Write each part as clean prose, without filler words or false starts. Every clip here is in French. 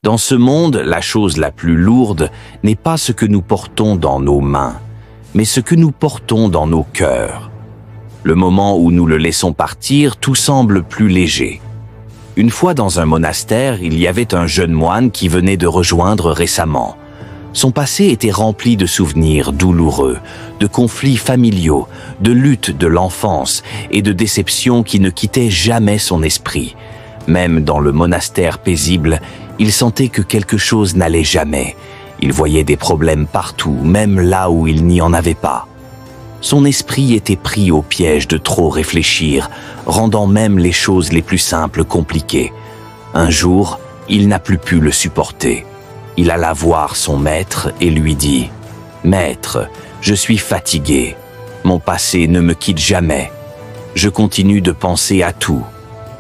Dans ce monde, la chose la plus lourde n'est pas ce que nous portons dans nos mains, mais ce que nous portons dans nos cœurs. Le moment où nous le laissons partir, tout semble plus léger. Une fois dans un monastère, il y avait un jeune moine qui venait de rejoindre récemment. Son passé était rempli de souvenirs douloureux, de conflits familiaux, de luttes de l'enfance et de déceptions qui ne quittaient jamais son esprit. Même dans le monastère paisible, il sentait que quelque chose n'allait jamais. Il voyait des problèmes partout, même là où il n'y en avait pas. Son esprit était pris au piège de trop réfléchir, rendant même les choses les plus simples compliquées. Un jour, il n'a plus pu le supporter. Il alla voir son maître et lui dit « Maître, je suis fatigué. Mon passé ne me quitte jamais. Je continue de penser à tout.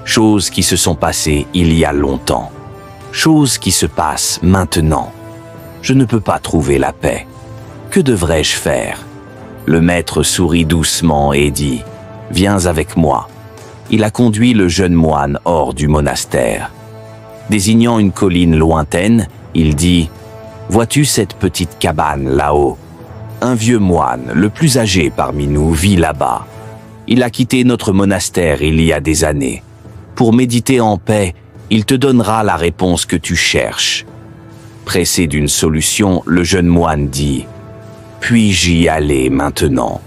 Choses qui se sont passées il y a longtemps. Choses qui se passent maintenant. Je ne peux pas trouver la paix. Que devrais-je faire ?» Le maître sourit doucement et dit « Viens avec moi. » Il a conduit le jeune moine hors du monastère. Désignant une colline lointaine, il dit « Vois-tu cette petite cabane là-haut? Un vieux moine, le plus âgé parmi nous, vit là-bas. Il a quitté notre monastère il y a des années. Pour méditer en paix, il te donnera la réponse que tu cherches. » Pressé d'une solution, le jeune moine dit « Puis-je y aller maintenant?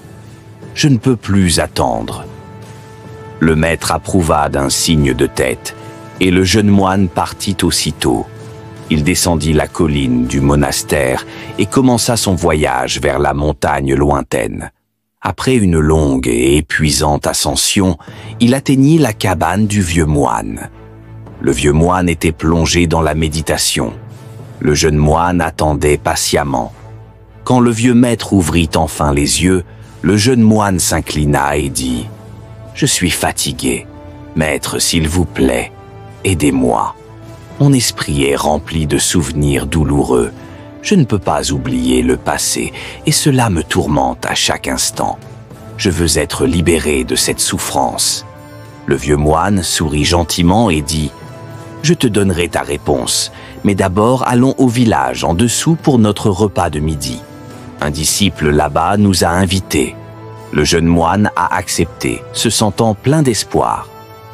Je ne peux plus attendre. » Le maître approuva d'un signe de tête, et le jeune moine partit aussitôt. Il descendit la colline du monastère et commença son voyage vers la montagne lointaine. Après une longue et épuisante ascension, il atteignit la cabane du vieux moine. Le vieux moine était plongé dans la méditation. Le jeune moine attendait patiemment. Quand le vieux maître ouvrit enfin les yeux, le jeune moine s'inclina et dit « Je suis fatigué. Maître, s'il vous plaît, aidez-moi. Mon esprit est rempli de souvenirs douloureux. Je ne peux pas oublier le passé et cela me tourmente à chaque instant. Je veux être libéré de cette souffrance. » Le vieux moine sourit gentiment et dit « Je te donnerai ta réponse, mais d'abord allons au village en dessous pour notre repas de midi. Un disciple là-bas nous a invités. » Le jeune moine a accepté, se sentant plein d'espoir.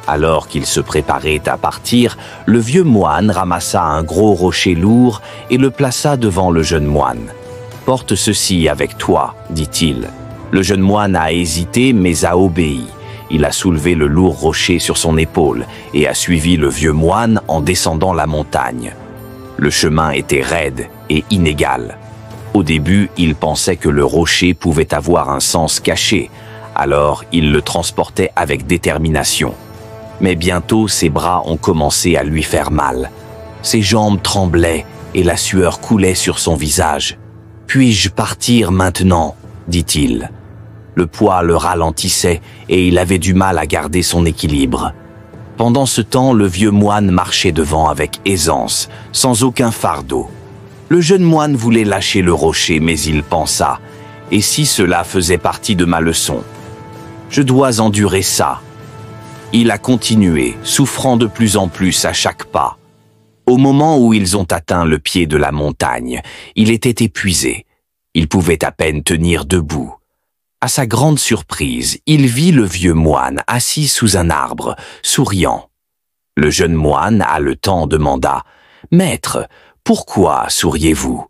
Alors qu'il se préparait à partir, le vieux moine ramassa un gros rocher lourd et le plaça devant le jeune moine. « Porte ceci avec toi, dit-il. » Le jeune moine a hésité mais a obéi. Il a soulevé le lourd rocher sur son épaule et a suivi le vieux moine en descendant la montagne. Le chemin était raide et inégal. Au début, il pensait que le rocher pouvait avoir un sens caché, alors il le transportait avec détermination. Mais bientôt, ses bras ont commencé à lui faire mal. Ses jambes tremblaient et la sueur coulait sur son visage. « Puis-je partir maintenant ?» dit-il. Le poids le ralentissait et il avait du mal à garder son équilibre. Pendant ce temps, le vieux moine marchait devant avec aisance, sans aucun fardeau. Le jeune moine voulait lâcher le rocher, mais il pensa « Et si cela faisait partie de ma leçon? Je dois endurer ça. » Il a continué, souffrant de plus en plus à chaque pas. Au moment où ils ont atteint le pied de la montagne, il était épuisé. Il pouvait à peine tenir debout. À sa grande surprise, il vit le vieux moine assis sous un arbre, souriant. Le jeune moine, haletant, demanda « Maître, pourquoi souriez-vous?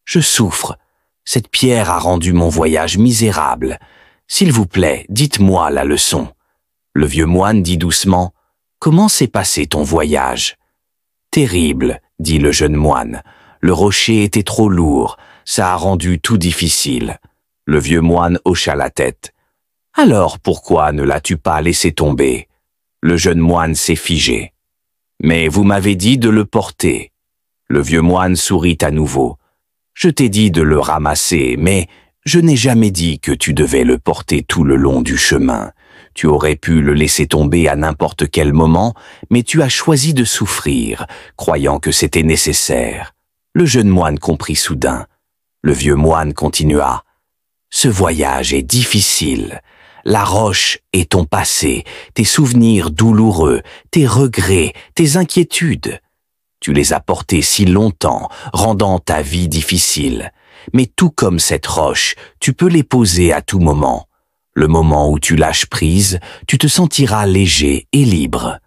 Je souffre. Cette pierre a rendu mon voyage misérable. S'il vous plaît, dites-moi la leçon. » Le vieux moine dit doucement « Comment s'est passé ton voyage? » « Terrible, dit le jeune moine. Le rocher était trop lourd, ça a rendu tout difficile. Le vieux moine hocha la tête. « Alors pourquoi ne l'as-tu pas laissé tomber ?» Le jeune moine s'est figé. « Mais vous m'avez dit de le porter. » Le vieux moine sourit à nouveau. « Je t'ai dit de le ramasser, mais je n'ai jamais dit que tu devais le porter tout le long du chemin. Tu aurais pu le laisser tomber à n'importe quel moment, mais tu as choisi de souffrir, croyant que c'était nécessaire. » Le jeune moine comprit soudain. Le vieux moine continua. « Ce voyage est difficile. La roche est ton passé, tes souvenirs douloureux, tes regrets, tes inquiétudes. Tu les as portés si longtemps, rendant ta vie difficile. Mais tout comme cette roche, tu peux les poser à tout moment. Le moment où tu lâches prise, tu te sentiras léger et libre.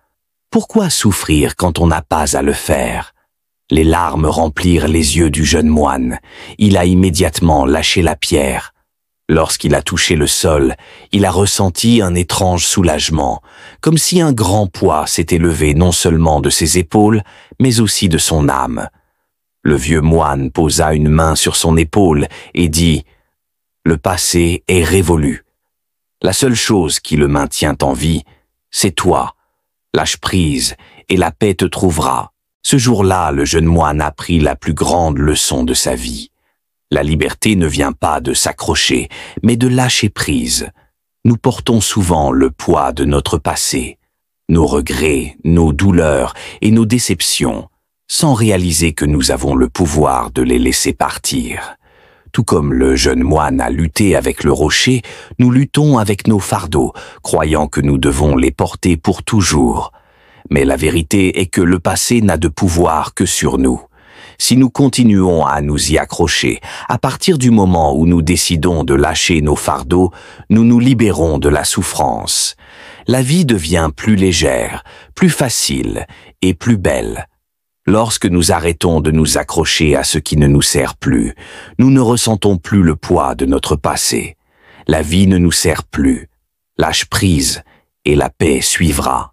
Pourquoi souffrir quand on n'a pas à le faire? Les larmes remplirent les yeux du jeune moine. Il a immédiatement lâché la pierre. Lorsqu'il a touché le sol, il a ressenti un étrange soulagement, comme si un grand poids s'était levé non seulement de ses épaules, mais aussi de son âme. Le vieux moine posa une main sur son épaule et dit « Le passé est révolu. La seule chose qui le maintient en vie, c'est toi. Lâche prise et la paix te trouvera. » Ce jour-là, le jeune moine apprit la plus grande leçon de sa vie. La liberté ne vient pas de s'accrocher, mais de lâcher prise. Nous portons souvent le poids de notre passé, nos regrets, nos douleurs et nos déceptions, sans réaliser que nous avons le pouvoir de les laisser partir. Tout comme le jeune moine a lutté avec le rocher, nous luttons avec nos fardeaux, croyant que nous devons les porter pour toujours. Mais la vérité est que le passé n'a de pouvoir que sur nous. Si nous continuons à nous y accrocher, à partir du moment où nous décidons de lâcher nos fardeaux, nous nous libérons de la souffrance. La vie devient plus légère, plus facile et plus belle. Lorsque nous arrêtons de nous accrocher à ce qui ne nous sert plus, nous ne ressentons plus le poids de notre passé. La vie ne nous sert plus. Lâche prise et la paix suivra.